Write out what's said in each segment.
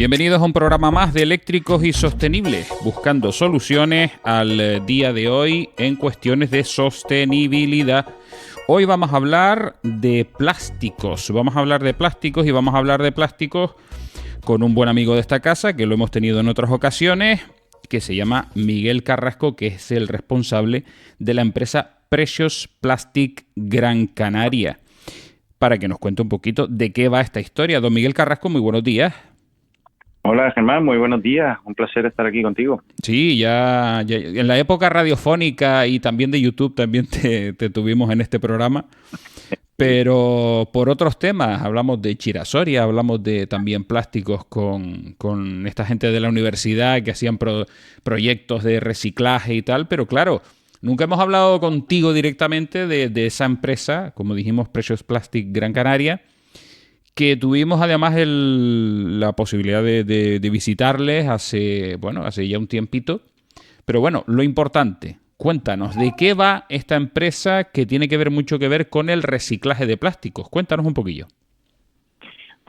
Bienvenidos a un programa más de Eléctricos y Sostenibles, buscando soluciones al día de hoy en cuestiones de sostenibilidad. Hoy vamos a hablar de plásticos, y vamos a hablar de plásticos con un buen amigo de esta casa, que lo hemos tenido en otras ocasiones, que se llama Miguel Carrasco, que es el responsable de la empresa Precious Plastic Gran Canaria, para que nos cuente un poquito de qué va esta historia. Don Miguel Carrasco, muy buenos días. Hola Germán, muy buenos días, un placer estar aquí contigo. Sí, ya en la época radiofónica y también de YouTube también te tuvimos en este programa, pero por otros temas, hablamos de Chirasoria, hablamos de también plásticos con esta gente de la universidad que hacían proyectos de reciclaje y tal, pero claro, nunca hemos hablado contigo directamente de esa empresa, como dijimos, Precious Plastic Gran Canaria, que tuvimos además la posibilidad de visitarles hace ya un tiempito. Pero bueno, lo importante, cuéntanos, ¿de qué va esta empresa que tiene mucho que ver con el reciclaje de plásticos? Cuéntanos un poquillo.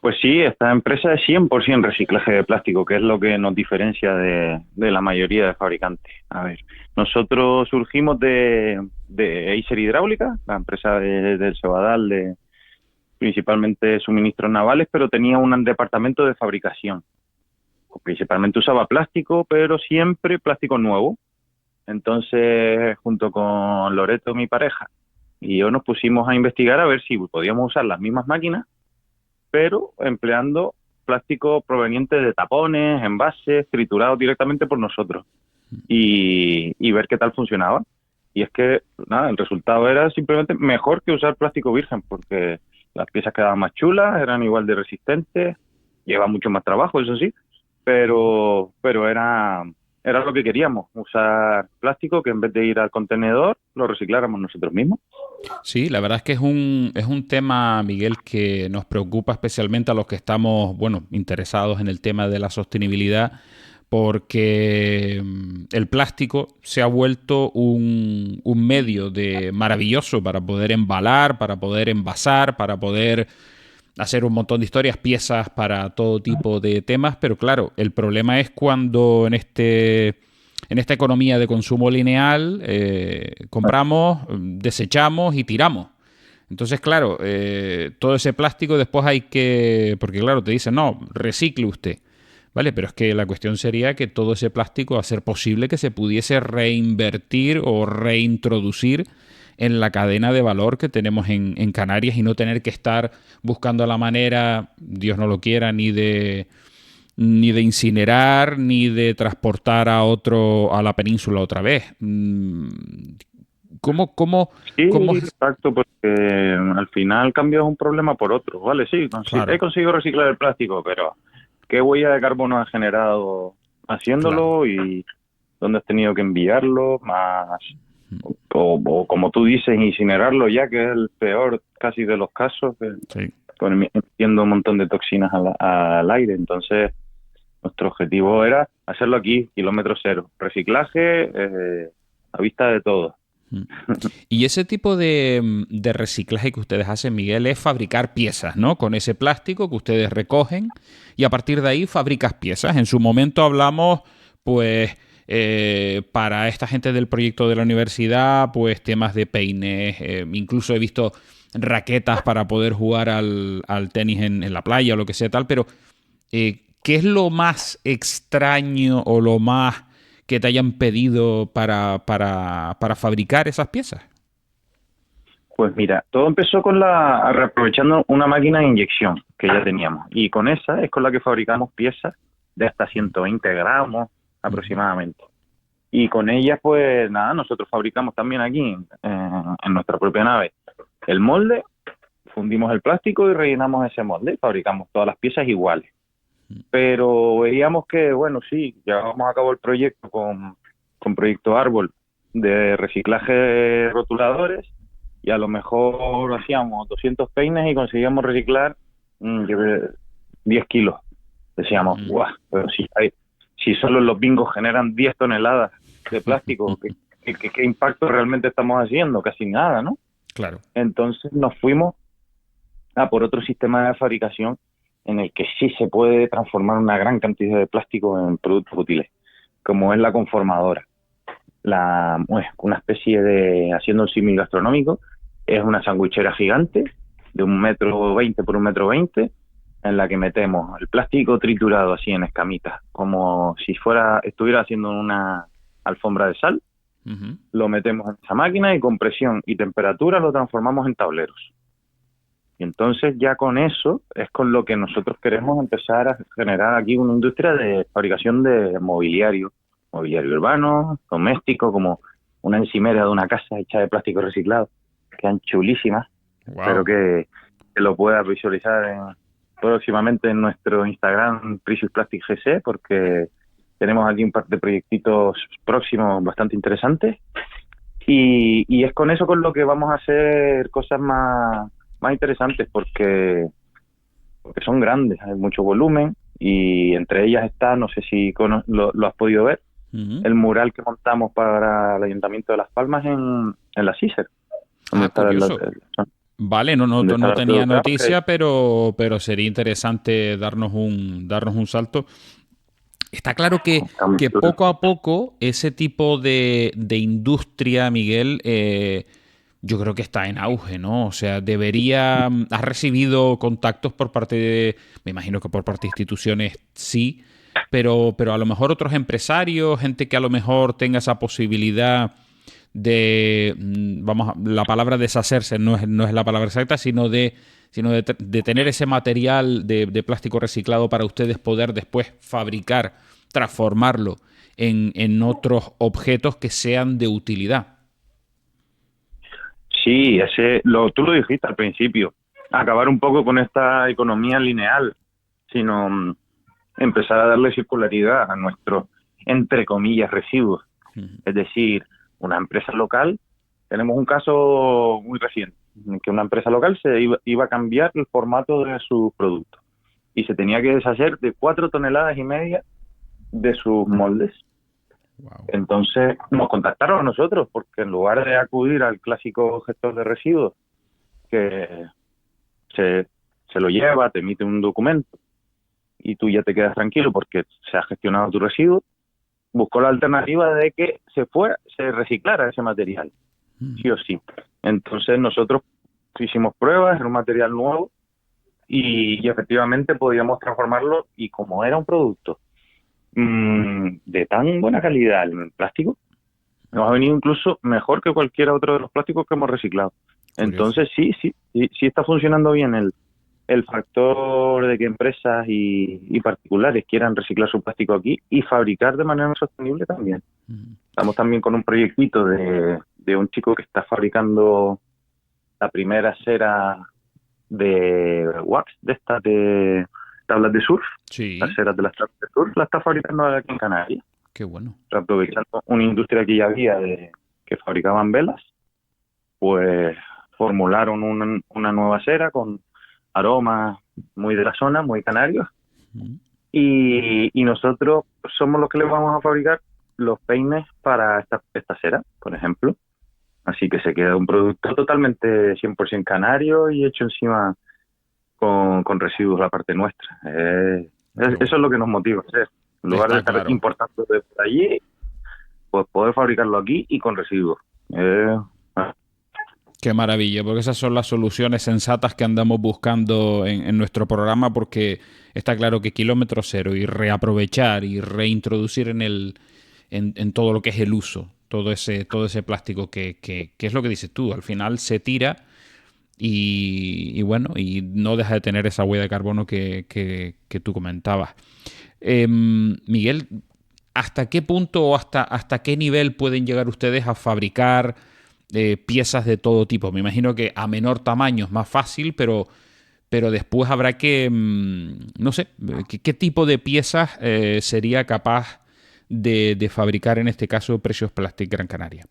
Pues sí, esta empresa es 100% reciclaje de plástico, que es lo que nos diferencia de la mayoría de fabricantes. A ver, nosotros surgimos de Eiser Hidráulica, la empresa del Sebadal, principalmente suministros navales, pero tenía un departamento de fabricación. Principalmente usaba plástico, pero siempre plástico nuevo. Entonces, junto con Loreto, mi pareja, y yo nos pusimos a investigar a ver si podíamos usar las mismas máquinas, pero empleando plástico proveniente de tapones, envases, triturados directamente por nosotros, y ver qué tal funcionaba. Y es que, nada, el resultado era simplemente mejor que usar plástico virgen, porque las piezas quedaban más chulas, eran igual de resistentes, lleva mucho más trabajo, eso sí, pero era lo que queríamos, usar plástico que en vez de ir al contenedor lo recicláramos nosotros mismos. Sí, la verdad es que es un tema, Miguel, que nos preocupa especialmente a los que estamos, interesados en el tema de la sostenibilidad, porque el plástico se ha vuelto un medio maravilloso para poder embalar, para poder envasar, para poder hacer un montón de historias, piezas para todo tipo de temas, pero claro, el problema es cuando en esta economía de consumo lineal compramos, desechamos y tiramos. Entonces, claro, todo ese plástico después porque claro, te dicen, no, recicle usted. Vale, pero es que la cuestión sería que todo ese plástico, a ser posible que se pudiese reinvertir o reintroducir en la cadena de valor que tenemos en Canarias y no tener que estar buscando la manera, Dios no lo quiera, ni de incinerar, ni de transportar a la península otra vez. ¿Cómo? Sí, exacto, porque al final cambias un problema por otro, ¿vale? Sí, Claro, he conseguido reciclar el plástico, pero ¿qué huella de carbono has generado claro. haciéndolo y dónde has tenido que enviarlo? Más o como tú dices, incinerarlo ya, que es el peor casi de los casos, Sí. emitiendo un montón de toxinas al aire. Entonces, nuestro objetivo era hacerlo aquí, kilómetro cero. Reciclaje a vista de todo. Y ese tipo de reciclaje que ustedes hacen, Miguel, es fabricar piezas, ¿no? Con ese plástico que ustedes recogen y a partir de ahí fabricas piezas. En su momento hablamos, pues, para esta gente del proyecto de la universidad, pues temas de peines, incluso he visto raquetas para poder jugar al tenis en la playa o lo que sea tal, pero ¿qué es lo más extraño o lo más que te hayan pedido para fabricar esas piezas? Pues mira, todo empezó reaprovechando una máquina de inyección que ya teníamos. Y con esa es con la que fabricamos piezas de hasta 120 gramos aproximadamente. Y con ellas, pues nada, nosotros fabricamos también aquí, en nuestra propia nave, el molde, fundimos el plástico y rellenamos ese molde y fabricamos todas las piezas iguales. Pero veíamos que, bueno, sí, llevábamos a cabo el proyecto con Proyecto Árbol de reciclaje de rotuladores y a lo mejor hacíamos 200 peines y conseguíamos reciclar 10 kilos. Decíamos, guau, pero si solo los bingos generan 10 toneladas de plástico, ¿qué impacto realmente estamos haciendo? Casi nada, ¿no? Claro. Entonces nos fuimos a por otro sistema de fabricación en el que sí se puede transformar una gran cantidad de plástico en productos útiles, como es la conformadora. Una especie de, haciendo un símil gastronómico, es una sandwichera gigante de 1,20 m por 1,20 m, en la que metemos el plástico triturado así en escamitas, como si estuviera haciendo una alfombra de sal. Ujú. Lo metemos en esa máquina y con presión y temperatura lo transformamos en tableros. Y entonces ya con eso es con lo que nosotros queremos empezar a generar aquí una industria de fabricación de mobiliario urbano, doméstico, como una encimera de una casa hecha de plástico reciclado. Quedan chulísimas. Espero Wow. que lo puedas visualizar próximamente en nuestro Instagram Precious Plastic GC, porque tenemos aquí un par de proyectitos próximos bastante interesantes. Y es con eso con lo que vamos a hacer cosas más interesantes, porque son grandes, hay mucho volumen, y entre ellas está, no sé si lo has podido ver, Ujú. el mural que montamos para el Ayuntamiento de Las Palmas en la CISER, donde Ah, está curioso. Vale, donde está no el Arturo tenía Crouch. noticia, pero sería interesante darnos un salto. Está claro Está muy que chulo. poco a poco ese tipo de industria, Miguel, yo creo que está en auge, ¿no? O sea, has recibido contactos por parte me imagino que por parte de instituciones sí, pero a lo mejor otros empresarios, gente que a lo mejor tenga esa posibilidad la palabra deshacerse no es la palabra exacta, de tener ese material de plástico reciclado para ustedes poder después fabricar, transformarlo en otros objetos que sean de utilidad. Sí, tú lo dijiste al principio, acabar un poco con esta economía lineal, sino empezar a darle circularidad a nuestros, entre comillas, residuos. Es decir, una empresa local, tenemos un caso muy reciente, en que una empresa local iba a cambiar el formato de sus productos y se tenía que deshacer de 4,5 toneladas de sus moldes. Wow. Entonces nos contactaron a nosotros, porque en lugar de acudir al clásico gestor de residuos, que se, se lo lleva, te emite un documento y tú ya te quedas tranquilo porque se ha gestionado tu residuo, buscó la alternativa de que se reciclara ese material, sí o sí. Entonces nosotros hicimos pruebas, era un material nuevo y efectivamente podíamos transformarlo, y como era un producto de tan buena calidad el plástico, nos ha venido incluso mejor que cualquier otro de los plásticos que hemos reciclado. Curioso. Entonces sí está funcionando bien el factor de que empresas y particulares quieran reciclar su plástico aquí y fabricar de manera sostenible también. Estamos también con un proyectito de un chico que está fabricando la primera cera de wax, de estas de tablas de surf. Las Sí, ceras de las tablas de surf la está fabricando aquí en Canarias, qué bueno. aprovechando una industria que ya había que fabricaban velas. Pues formularon una nueva cera con aromas muy de la zona, muy canarios, y nosotros somos los que les vamos a fabricar los peines para esta cera, por ejemplo. Así que se queda un producto totalmente 100% canario y hecho encima con residuos la parte nuestra. Qué Eso bueno. es lo que nos motiva a hacer. En lugar de Está estar claro. importando de por allí, pues poder fabricarlo aquí y con residuos. Eh, Qué maravilla, porque esas son las soluciones sensatas que andamos buscando en nuestro programa, porque está claro que kilómetro cero y reaprovechar y reintroducir en todo lo que es el uso, todo ese plástico que es lo que dices tú, al final se tira y bueno, y no deja de tener esa huella de carbono que tú comentabas. Miguel, ¿hasta qué punto o hasta qué nivel pueden llegar ustedes a fabricar piezas de todo tipo? Me imagino que a menor tamaño es más fácil, pero después habrá que, no sé, ¿qué tipo de piezas sería capaz de fabricar en este caso Precious Plastic Gran Canaria?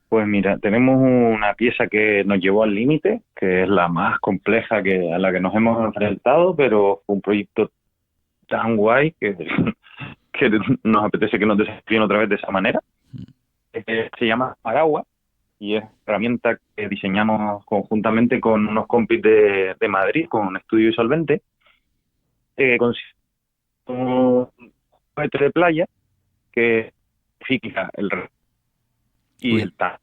Pues mira, tenemos una pieza que nos llevó al límite, que es la más compleja a la que nos hemos enfrentado, pero fue un proyecto tan guay que nos apetece que nos desafíen otra vez de esa manera. Se llama Paraguas, y es una herramienta que diseñamos conjuntamente con unos compis de Madrid, con Estudio y Solvente, consiste en un juguete de playa que fija el y Uy. el TAC,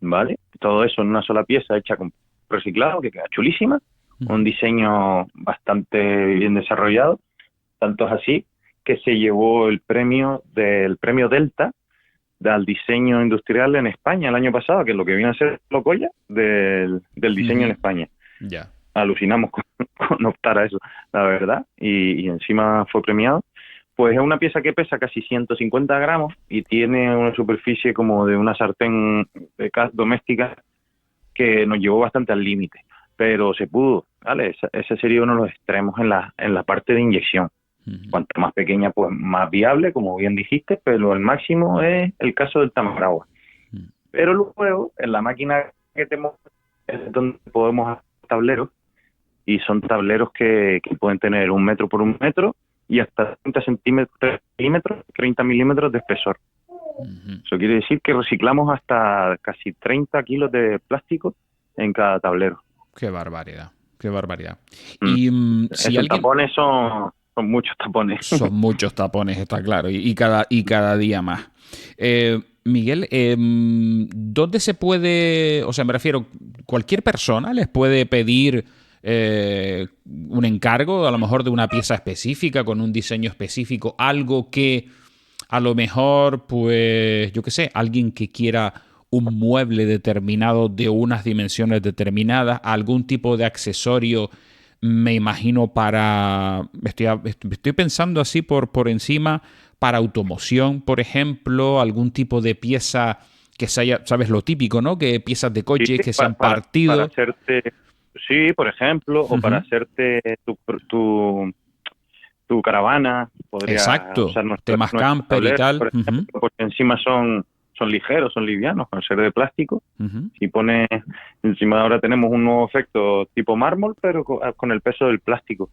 ¿vale? Todo eso en una sola pieza hecha con reciclado, que queda chulísima, un Ujú. diseño bastante bien desarrollado, tanto es así que se llevó el premio del premio Delta al diseño industrial en España el año pasado, que es lo que viene a ser Locoya del diseño en Ujú. España. Ya. Alucinamos con optar a eso, la verdad, y encima fue premiado. Pues es una pieza que pesa casi 150 gramos y tiene una superficie como de una sartén de gas doméstica que nos llevó bastante al límite, pero se pudo, ¿vale? Ese sería uno de los extremos en la parte de inyección. Ujú. Cuanto más pequeña, pues más viable, como bien dijiste, pero el máximo es el caso del Tamaragua. Ujú. Pero luego, en la máquina que tenemos, es donde podemos hacer tableros, y son tableros que pueden tener 1 metro por 1 metro y hasta 30 centímetros, milímetros, 30 milímetros de espesor. Ujú. Eso quiere decir que reciclamos hasta casi 30 kilos de plástico en cada tablero. Qué barbaridad, qué barbaridad. Mm. Y si Esos alguien... tapones son muchos tapones. Son muchos tapones, está claro, y cada día más. Miguel, ¿dónde se puede, o sea, me refiero, cualquier persona les puede pedir un encargo, a lo mejor de una pieza específica, con un diseño específico, algo que a lo mejor, pues, yo qué sé, alguien que quiera un mueble determinado de unas dimensiones determinadas, algún tipo de accesorio, me imagino para, estoy pensando así por encima, para automoción, por ejemplo, algún tipo de pieza que se haya, sabes, lo típico, ¿no? Que piezas de Sí, coches que se han para partido. hacerte, sí, por ejemplo, o para Ujú. hacerte tu caravana, podría Exacto, usar temas nuestros camper y tableros, tal. por Ujú. ejemplo, porque encima son ligeros, son livianos, con ser de plástico. Ujú. Si pones, encima ahora tenemos un nuevo efecto tipo mármol, pero con el peso del plástico.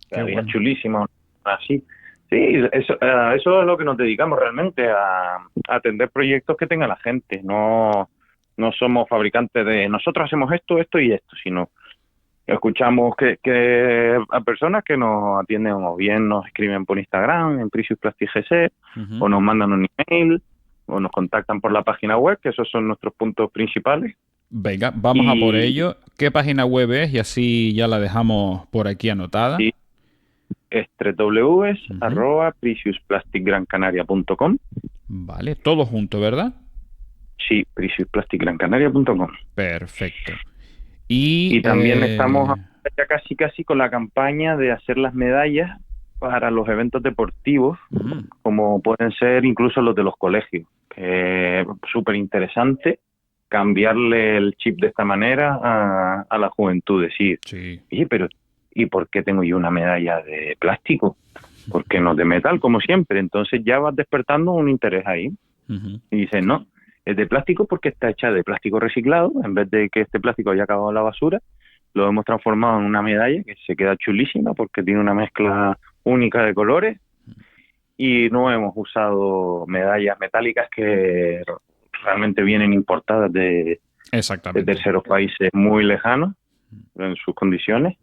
Qué Quedaría bueno. chulísimo, así. Sí, eso es lo que nos dedicamos realmente, a atender proyectos que tenga la gente. No somos fabricantes de nosotros hacemos esto, esto y esto, sino escuchamos que a personas que nos atienden o bien nos escriben por Instagram en Precious Plastic GC, Ujú. o nos mandan un email, o nos contactan por la página web, que esos son nuestros puntos principales. Venga, vamos a por Y, ello. ¿Qué página web es? Y así ya la dejamos por aquí anotada. y es Ujú. www.preciousplasticgrancanaria.com. Vale, todo junto, ¿verdad? Sí, preciousplasticgrancanaria.com. Perfecto. Y Y también estamos ya casi casi con la campaña de hacer las medallas para los eventos deportivos, mm, como pueden ser incluso los de los colegios, que es súper interesante cambiarle el chip de esta manera a la juventud, decir, sí. oye, pero ¿y por qué tengo yo una medalla de plástico? ¿Por qué no de metal, como siempre? Entonces ya vas despertando un interés ahí. Ujú. Y dices, no, es de plástico porque está hecha de plástico reciclado, en vez de que este plástico haya acabado en la basura, lo hemos transformado en una medalla que se queda chulísima porque tiene una mezcla única de colores, y no hemos usado medallas metálicas que realmente vienen importadas de Exactamente. terceros países muy lejanos en sus condiciones.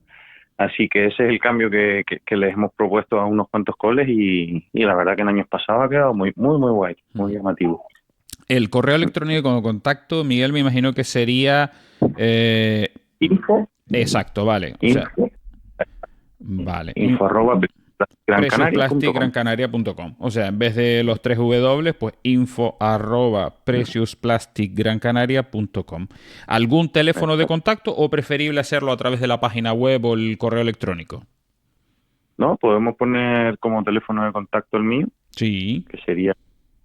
Así que ese es el cambio que les hemos propuesto a unos cuantos coles, y la verdad que en años pasados ha quedado muy, muy, muy guay, muy Ujú. llamativo. El correo electrónico con contacto, Miguel, me imagino que sería... Info, exacto, vale. O sea, info, vale. info arroba grancanaria.com. preciousplasticgrancanaria.com. O sea, en vez de los tres W, pues info arroba preciousplasticgrancanaria.com. ¿Algún teléfono de contacto o preferible hacerlo a través de la página web o el correo electrónico? ¿No? Podemos poner como teléfono de contacto el mío, Sí. que sería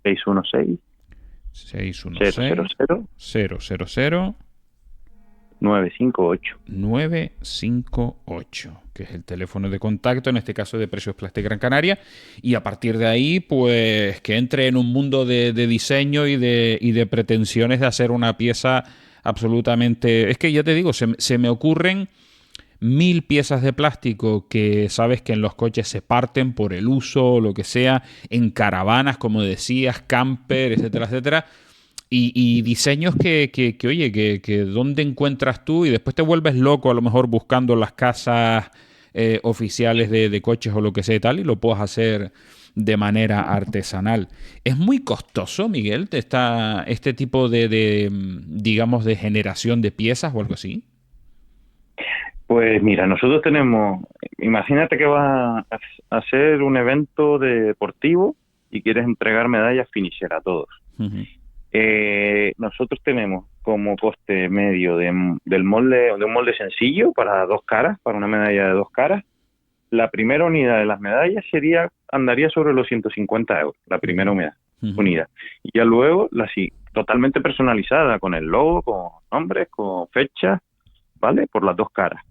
616 000 616-000-958, 958. que es el teléfono de contacto, en este caso de Precios Plastic Gran Canaria, y a partir de ahí, pues que entre en un mundo de diseño y de pretensiones de hacer una pieza absolutamente... Es que ya te digo, se me ocurren 1000 piezas de plástico que sabes que en los coches se parten por el uso o lo que sea, en caravanas, como decías, camper, etcétera, etcétera. Y diseños que oye, que dónde encuentras tú y después te vuelves loco a lo mejor buscando las casas oficiales de coches o lo que sea y tal, y lo puedes hacer de manera artesanal. ¿Es muy costoso, Miguel, este tipo digamos, de generación de piezas o algo así? Pues mira, nosotros tenemos, imagínate que vas a hacer un evento deportivo y quieres entregar medallas finisher a todos. Ujú. Nosotros tenemos como coste medio del molde, de un molde sencillo para dos caras, para una medalla de dos caras. La primera unidad de las medallas andaría sobre los 150 euros, la primera Ujú. unidad. Y ya luego, totalmente personalizada, con el logo, con nombres, con fechas, ¿vale? Por las dos caras.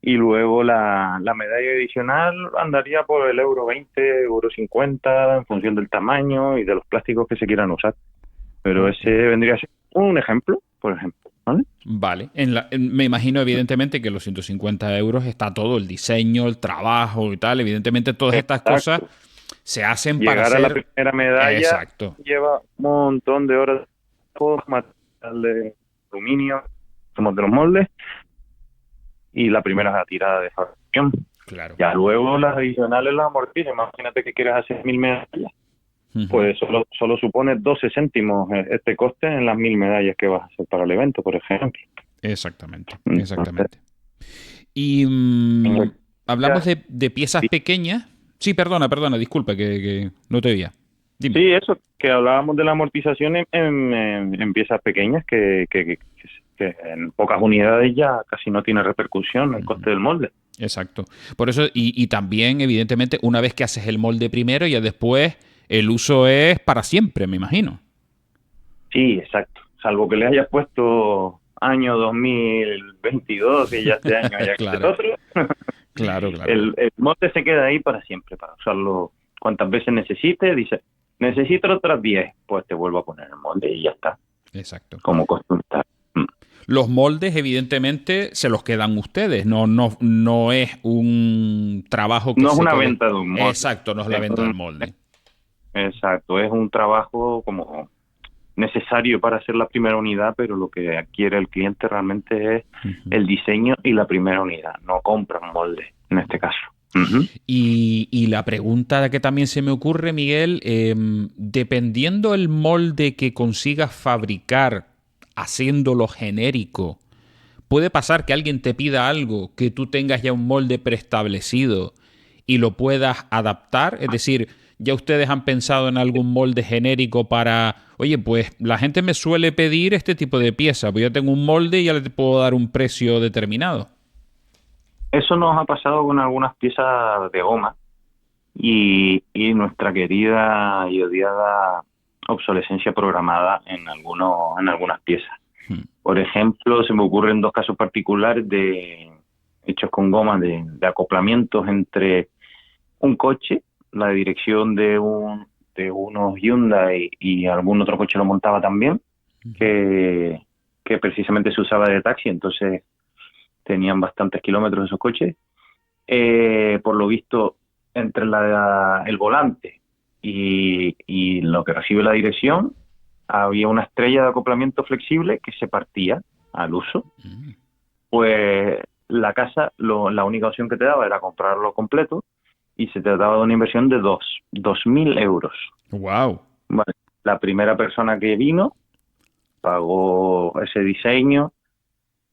Y luego la medalla adicional andaría por el euro 20, euro 50, en función del tamaño y de los plásticos que se quieran usar. Pero Ok. ese vendría a ser un ejemplo, por ejemplo, ¿vale? Vale. Me imagino, evidentemente, que los 150 euros está todo, el diseño, el trabajo y tal. Evidentemente, todas estas cosas Exacto. se hacen para Llegar a la hacer... primera medalla Exacto. lleva un montón de horas de material de aluminio, somos de los moldes, y la primera es la tirada de fabricación. Claro. Ya luego las adicionales las amortizas. Imagínate que quieres hacer 1000 medallas. Ujú. Pues solo supone 12 céntimos este coste en las 1000 medallas que vas a hacer para el evento, por ejemplo. Exactamente, Entonces, exactamente. Y hablamos ya- de piezas pequeñas. Sí, perdona, disculpa que no te veía. Dime. sí, eso, que hablábamos de la amortización en piezas pequeñas, que en pocas unidades ya casi no tiene repercusión el Ujú. coste del molde. Exacto. Por eso, y también, evidentemente, una vez que haces el molde primero, ya después el uso es para siempre, me imagino. Sí, exacto. Salvo que le hayas puesto año 2022, que ya este año ya que es Claro, otro, claro, claro. el molde se queda ahí para siempre, para usarlo cuantas veces necesites. Dice, necesito otras 10, pues te vuelvo a poner el molde y ya está, Exacto. como costumbre. Mm. Los moldes, evidentemente, se los quedan ustedes. No es un trabajo que No es se una quede. venta de un molde. Exacto, no es la Es venta del un- molde. exacto, es un trabajo como necesario para hacer la primera unidad, pero lo que adquiere el cliente realmente es Ujú. el diseño y la primera unidad. No compra un molde, en este caso. Ujú. Y la pregunta que también se me ocurre, Miguel, dependiendo el molde que consigas fabricar haciéndolo genérico, puede pasar que alguien te pida algo que tú tengas ya un molde preestablecido y lo puedas adaptar. Es decir, ya ustedes han pensado en algún molde genérico para, oye, pues la gente me suele pedir este tipo de pieza, pues yo tengo un molde y ya le puedo dar un precio determinado. Eso nos ha pasado con algunas piezas de goma y nuestra querida y odiada obsolescencia programada en algunas piezas. Hmm. Por ejemplo, se me ocurren dos casos particulares hechos con goma de acoplamientos entre un coche, la dirección de unos Hyundai y algún otro coche lo montaba también, que, que precisamente se usaba de taxi, entonces tenían bastantes kilómetros esos coches. Por lo visto, entre el volante y lo que recibe la dirección, había una estrella de acoplamiento flexible que se partía al uso. Mm. Pues la casa, la única opción que te daba era comprarlo completo y se trataba de una inversión de 2.000 euros. Wow. Vale. La primera persona que vino pagó ese diseño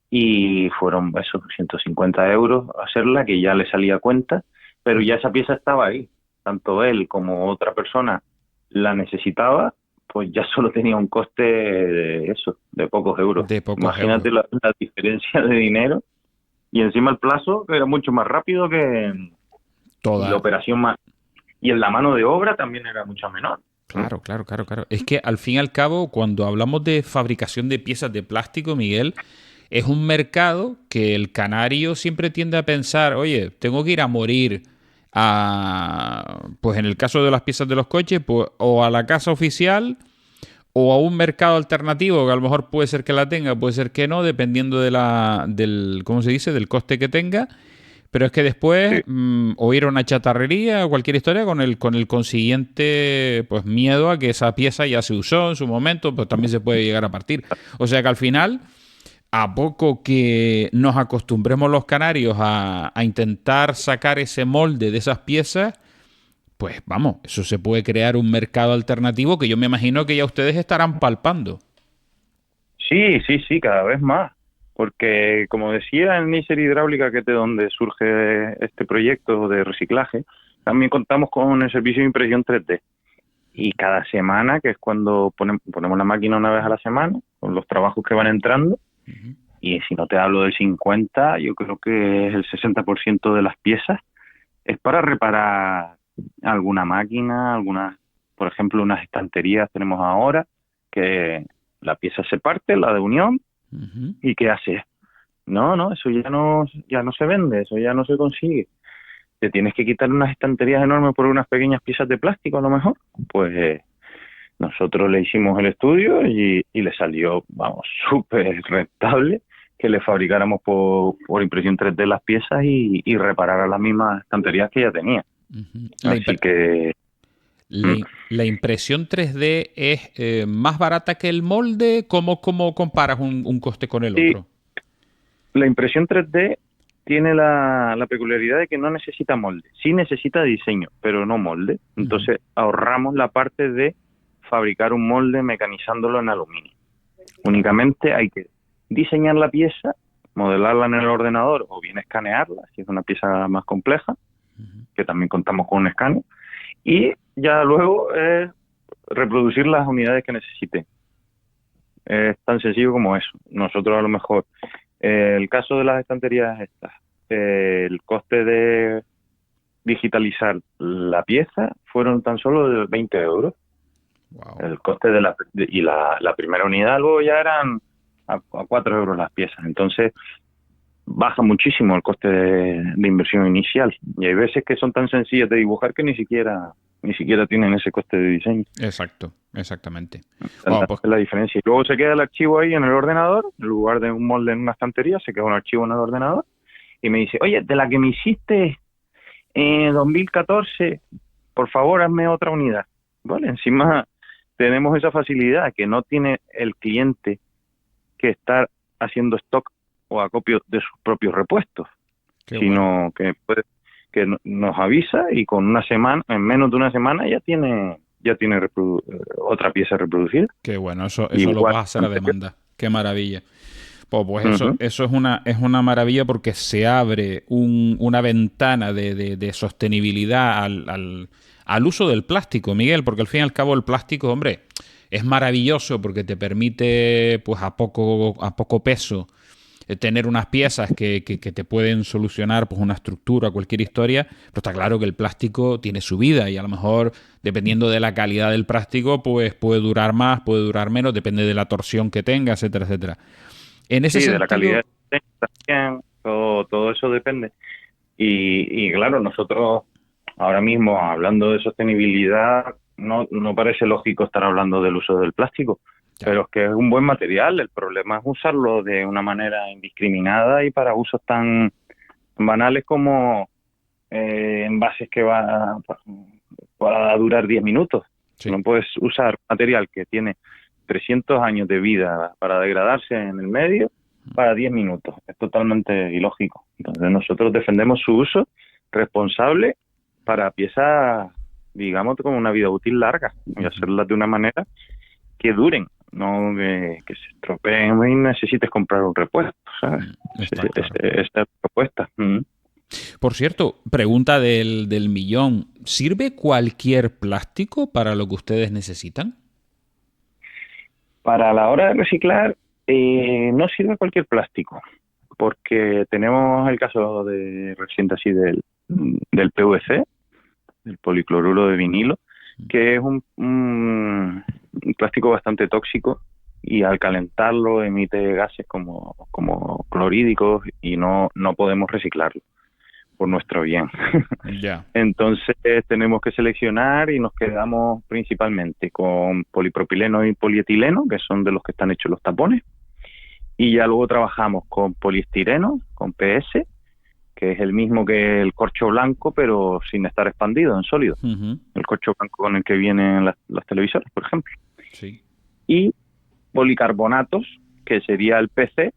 y fueron esos 150 euros a hacerla, que ya le salía a cuenta, pero ya esa pieza estaba ahí. Tanto él como otra persona la necesitaba, pues ya solo tenía un coste de eso, de pocos euros. De pocos euros. Imagínate la diferencia de dinero, y encima el plazo era mucho más rápido y la Toda. operación más, y en la mano de obra también era mucho menor. ¿Mm? Claro, claro, claro, claro. Es que al fin y al cabo, cuando hablamos de fabricación de piezas de plástico, Miguel, es un mercado que el canario siempre tiende a pensar, oye, tengo que ir a morir pues en el caso de las piezas de los coches, pues o a la casa oficial o a un mercado alternativo que a lo mejor puede ser que la tenga, puede ser que no, dependiendo ¿cómo se dice? Del coste que tenga. Pero es que después Sí. o ir a una chatarrería o cualquier historia con el consiguiente pues miedo a que esa pieza ya se usó en su momento, pues también se puede llegar a partir. O sea que al final, a poco que nos acostumbremos los canarios a intentar sacar ese molde de esas piezas, pues vamos, eso se puede crear un mercado alternativo que yo me imagino que ya ustedes estarán palpando. Sí, sí, sí, cada vez más. Porque, como decía en Nícer Hidráulica, que es de donde surge este proyecto de reciclaje, también contamos con el servicio de impresión 3D. Y cada semana, que es cuando ponemos la máquina una vez a la semana, con los trabajos que van entrando, y si no te hablo del 50, yo creo que es el 60% de las piezas, es para reparar alguna máquina, por ejemplo, unas estanterías tenemos ahora, que la pieza se parte, la de unión, Ujú. ¿y qué haces? No, eso ya no se vende, eso ya no se consigue. Te tienes que quitar unas estanterías enormes por unas pequeñas piezas de plástico a lo mejor. Pues nosotros le hicimos el estudio y le salió, vamos, súper rentable que le fabricáramos por impresión 3D las piezas y reparara las mismas estanterías que ya tenía. Ujú. Así que mm, La impresión 3D es más barata que el molde. ¿Cómo comparas un coste con el sí, otro? la impresión 3D tiene la peculiaridad de que no necesita molde. Sí necesita diseño, pero no molde. Ujú. Entonces ahorramos la parte de fabricar un molde mecanizándolo en aluminio. Claro. Únicamente hay que diseñar la pieza, modelarla en el ordenador o bien escanearla, si es una pieza más compleja, Ujú. que también contamos con un escáner, y ya luego reproducir las unidades que necesite. Es tan sencillo como eso. Nosotros a lo mejor, el caso de las estanterías estas, el coste de digitalizar la pieza fueron tan solo de 20 euros. Wow. El coste la primera unidad luego ya eran a 4 euros las piezas. Entonces baja muchísimo el coste de inversión inicial. Y hay veces que son tan sencillas de dibujar que ni siquiera tienen ese coste de diseño. Exacto, exactamente. Bueno, Tanta pues es la diferencia. Y luego se queda el archivo ahí en el ordenador, en lugar de un molde en una estantería, se queda un archivo en el ordenador y me dice, oye, de la que me hiciste en 2014, por favor, hazme otra unidad. Vale, encima tenemos esa facilidad que no tiene el cliente que estar haciendo stock o acopio de sus propios repuestos, qué bueno. sino nos avisa y con una semana, en menos de una semana ya tiene otra pieza reproducida. Qué bueno, eso lo Igual. vas a hacer a demanda. Qué maravilla. Pues Ujú. eso es una maravilla porque se abre una ventana de sostenibilidad al uso del plástico, Miguel, porque al fin y al cabo el plástico, hombre, es maravilloso porque te permite, pues a poco peso, tener unas piezas que te pueden solucionar pues una estructura, cualquier historia, pero está claro que el plástico tiene su vida y a lo mejor, dependiendo de la calidad del plástico, pues puede durar más, puede durar menos, depende de la torsión que tenga, etcétera, etcétera. En ese Sí, de la calidad sentido, del diseño también, todo eso depende. Y claro, nosotros ahora mismo hablando de sostenibilidad, no parece lógico estar hablando del uso del plástico, ya, pero es que es un buen material. El problema es usarlo de una manera indiscriminada y para usos tan banales como envases que va para durar 10 minutos. sí. No puedes usar material que tiene 300 años de vida para degradarse en el medio para 10 minutos. Es totalmente ilógico. Entonces nosotros defendemos su uso responsable para piezas, digamos, con una vida útil larga y Ujú. hacerlas de una manera que duren, no que se estropeen y necesites comprar un repuesto, ¿sabes? Está claro. Esa es la propuesta. Por cierto, pregunta del millón. ¿Sirve cualquier plástico para lo que ustedes necesitan? Para la hora de reciclar, no sirve cualquier plástico, porque tenemos el caso de reciente así del PVC, del policloruro de vinilo, que es un plástico bastante tóxico y al calentarlo emite gases como clorhídricos y no podemos reciclarlo por nuestro bien. Ya. Entonces tenemos que seleccionar y nos quedamos principalmente con polipropileno y polietileno, que son de los que están hechos los tapones, y ya luego trabajamos con poliestireno, con PS, que es el mismo que el corcho blanco, pero sin estar expandido en sólido. Ujú. El corcho blanco con el que vienen las televisoras, por ejemplo. Sí. Y policarbonatos, que sería el PC,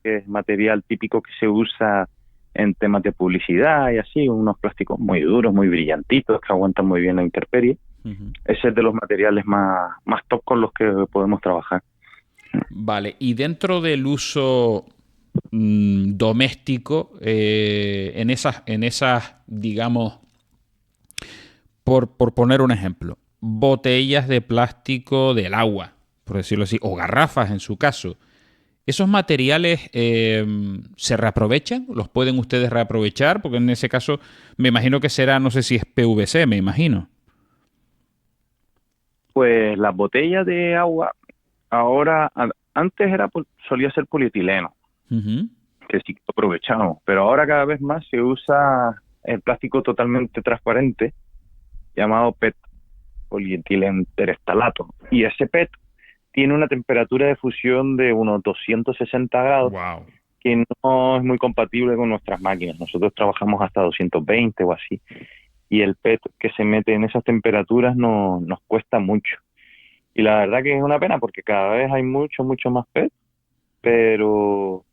que es material típico que se usa en temas de publicidad y así, unos plásticos muy duros, muy brillantitos, que aguantan muy bien la intemperie. Ujú. Ese es de los materiales más top con los que podemos trabajar. Vale, y dentro del uso doméstico, digamos, por poner un ejemplo, botellas de plástico del agua, por decirlo así, o garrafas en su caso. ¿Esos materiales se reaprovechan? ¿Los pueden ustedes reaprovechar? Porque en ese caso me imagino que será, no sé si es PVC, me imagino. Pues las botellas de agua, ahora, antes solía ser polietileno, Ujú. que sí que lo aprovechamos, pero ahora cada vez más se usa el plástico totalmente transparente, llamado PET, polietileno terestalato. Y ese PET tiene una temperatura de fusión de unos 260 grados, Wow. que no es muy compatible con nuestras máquinas. Nosotros trabajamos hasta 220 o así, y el PET que se mete en esas temperaturas no, nos cuesta mucho. Y la verdad que es una pena porque cada vez hay mucho más PET, pero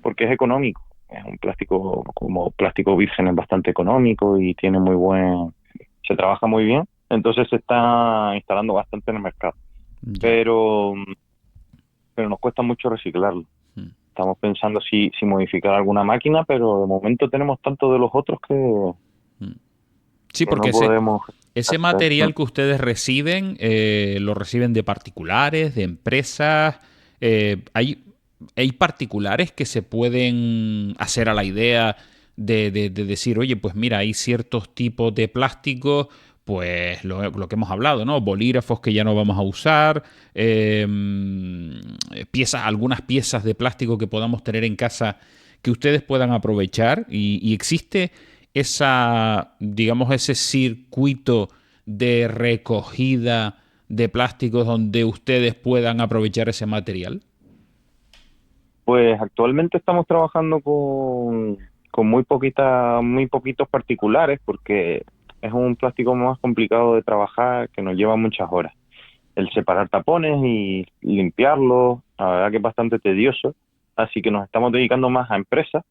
porque es económico. Es un plástico, como plástico virgen, es bastante económico y tiene se trabaja muy bien. Entonces se está instalando bastante en el mercado. Ya. Pero, pero nos cuesta mucho reciclarlo. Mm. Estamos pensando si modificar alguna máquina, pero de momento tenemos tanto de los otros Mm. Sí, que porque no podemos ese hacer. material que ustedes reciben, lo reciben de particulares, de empresas. Hay particulares que se pueden hacer a la idea de decir, oye, pues mira, hay ciertos tipos de plásticos, pues lo que hemos hablado, ¿no? Bolígrafos que ya no vamos a usar, algunas piezas de plástico que podamos tener en casa que ustedes puedan aprovechar y existe digamos, ese circuito de recogida de plásticos donde ustedes puedan aprovechar ese material? Pues actualmente estamos trabajando con muy poquitos particulares porque es un plástico más complicado de trabajar que nos lleva muchas horas. El separar tapones y limpiarlos, la verdad que es bastante tedioso, así que nos estamos dedicando más a empresas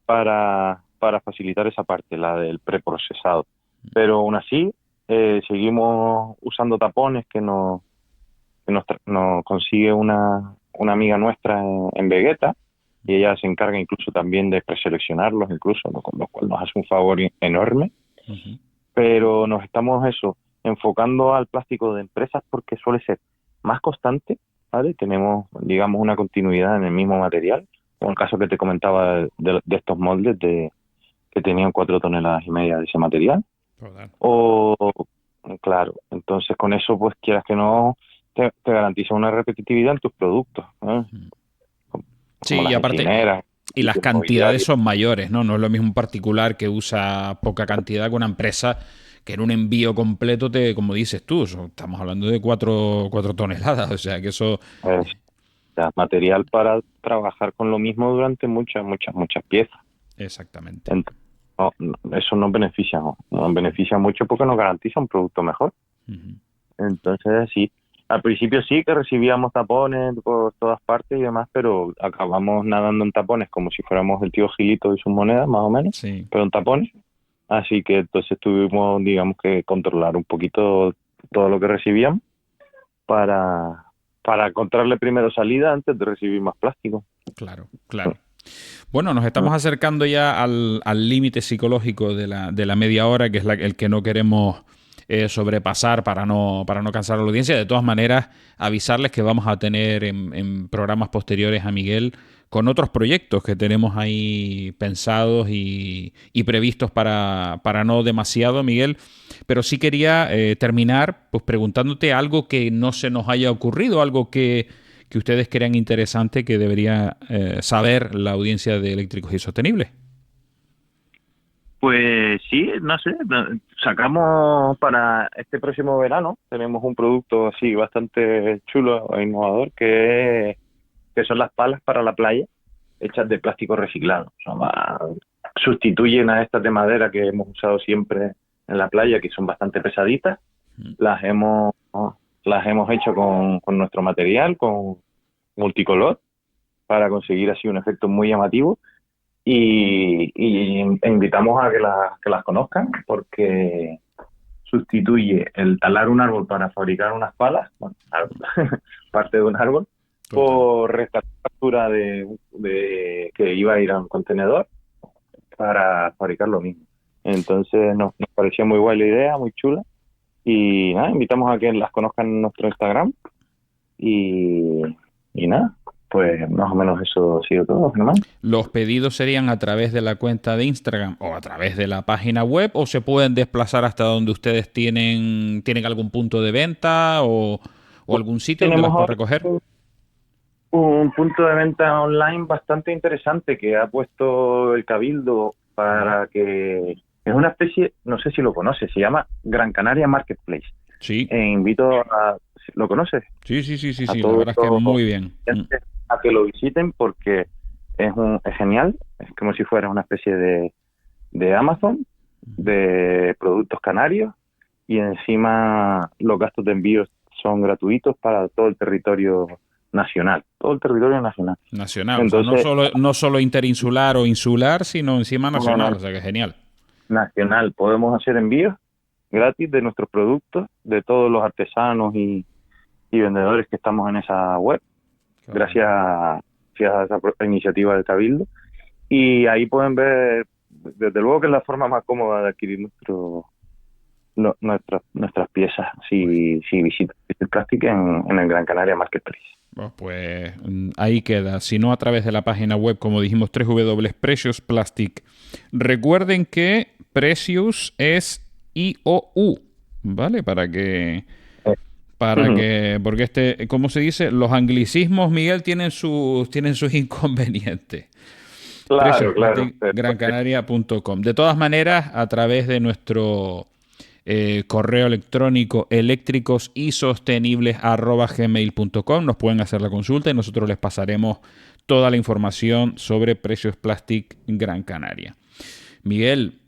para facilitar esa parte, la del preprocesado. Pero aún así, seguimos usando tapones nos consigue una amiga nuestra en Vegeta, y ella se encarga incluso también de preseleccionarlos, incluso, ¿no? Con lo cual nos hace un favor enorme. Ujú. Pero nos estamos enfocando al plástico de empresas porque suele ser más constante, ¿vale? Tenemos, digamos, una continuidad en el mismo material, como el caso que te comentaba de estos moldes que tenían 4,5 toneladas de ese material. Joder. O, claro, entonces con eso, pues quieras que no, te garantiza una repetitividad en tus productos, ¿eh? Como Sí, y las aparte, encineras y y las el cantidades mobiliario. son mayores, ¿no? No es lo mismo un particular que usa poca cantidad que una empresa que en un envío completo como dices tú, estamos hablando de 4 toneladas, o sea que eso... Es, material para trabajar con lo mismo durante muchas piezas. Exactamente. Ent- eso nos beneficia, ¿no? Nos beneficia mucho porque nos garantiza un producto mejor. Ujú. Entonces, sí, al principio sí que recibíamos tapones por todas partes y demás, pero acabamos nadando en tapones como si fuéramos el tío Gilito y sus monedas, más o menos, Sí, pero en tapones. Así que entonces tuvimos, digamos, que controlar un poquito todo lo que recibíamos para, para encontrarle primero salida antes de recibir más plástico. claro, claro. Bueno, nos estamos acercando ya al límite psicológico de la media hora, que es el que no queremos sobrepasar para no cansar a la audiencia. De todas maneras, avisarles que vamos a tener en programas posteriores a Miguel con otros proyectos que tenemos ahí pensados y previstos para no demasiado, Miguel. Pero sí quería terminar pues preguntándote algo que no se nos haya ocurrido, algo que ustedes crean interesante que debería saber la audiencia de Eléctricos y Sostenibles. Pues sí, no sé, sacamos para este próximo verano, tenemos un producto así bastante chulo e innovador que son las palas para la playa hechas de plástico reciclado. Son sustituyen a estas de madera que hemos usado siempre en la playa, que son bastante pesaditas. Las hemos hecho con nuestro material, con multicolor, para conseguir así un efecto muy llamativo. Y invitamos a que las conozcan, porque sustituye el talar un árbol para fabricar unas palas, bueno, parte de un árbol, por rescatar factura de que iba a ir a un contenedor para fabricar lo mismo. Entonces nos parecía muy guay la idea, muy chula, y nada, invitamos a que las conozcan en nuestro Instagram y nada, pues más o menos eso ha sido todo, Germán. ¿Los pedidos serían a través de la cuenta de Instagram o a través de la página web, o se pueden desplazar hasta donde ustedes tienen algún punto de venta o algún sitio donde las puedan recoger? Un punto de venta online bastante interesante que ha puesto el Cabildo para que... Es una especie, no sé si lo conoces, se llama Gran Canaria Marketplace. Sí. Invito a... ¿Lo conoces? Sí, la verdad es que muy bien. A que lo visiten, porque es genial, es como si fuera una especie de Amazon, de productos canarios, y encima los gastos de envío son gratuitos para todo el territorio nacional. Nacional, entonces, o sea, no solo interinsular o insular, sino encima nacional, o sea que genial. Nacional, podemos hacer envíos gratis de nuestros productos, de todos los artesanos y vendedores que estamos en esa web, gracias a esa iniciativa del Cabildo. Y ahí pueden ver, desde luego que es la forma más cómoda de adquirir nuestras piezas si visitan el Plastic en el Gran Canaria Marketplace. Pues ahí queda, si no a través de la página web, como dijimos, Precious Plastic. Recuerden que Precious es IOU, ¿vale? Porque ¿cómo se dice? Los anglicismos, Miguel, tienen sus inconvenientes. Claro. Grancanaria.com. De todas maneras, a través de nuestro correo electrónico eléctricosysostenibles@gmail.com nos pueden hacer la consulta y nosotros les pasaremos toda la información sobre Precious Plastic Gran Canaria. Miguel,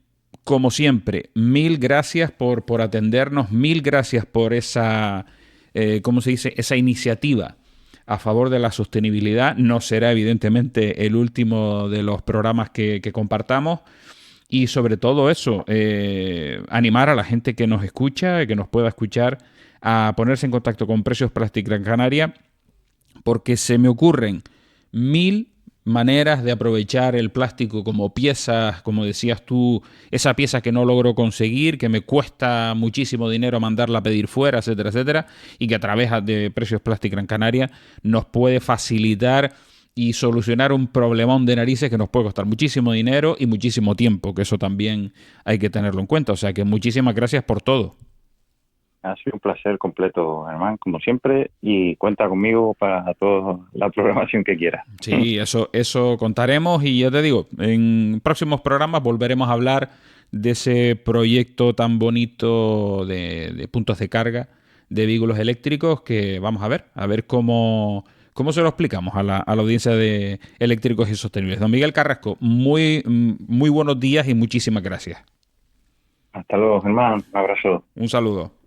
como siempre, mil gracias por atendernos, mil gracias por esa, ¿cómo se dice?, esa iniciativa a favor de la sostenibilidad. No será evidentemente el último de los programas que compartamos. Y sobre todo eso, animar a la gente que nos escucha, que nos pueda escuchar, a ponerse en contacto con Precious Plastic Gran Canaria, porque se me ocurren 1000 maneras de aprovechar el plástico como piezas, como decías tú, esa pieza que no logro conseguir, que me cuesta muchísimo dinero mandarla a pedir fuera, etcétera, etcétera, y que a través de Precious Plastic Gran Canaria nos puede facilitar y solucionar un problemón de narices que nos puede costar muchísimo dinero y muchísimo tiempo, que eso también hay que tenerlo en cuenta. O sea que muchísimas gracias por todo. Ha sido un placer completo, Germán, como siempre, y cuenta conmigo para toda la programación que quieras. Sí, eso contaremos, y ya te digo, en próximos programas volveremos a hablar de ese proyecto tan bonito de puntos de carga de vehículos eléctricos, que vamos a ver cómo se lo explicamos a la audiencia de Eléctricos y Sostenibles. Don Miguel Carrasco, muy buenos días y muchísimas gracias. Hasta luego, Germán. Un abrazo. Un saludo.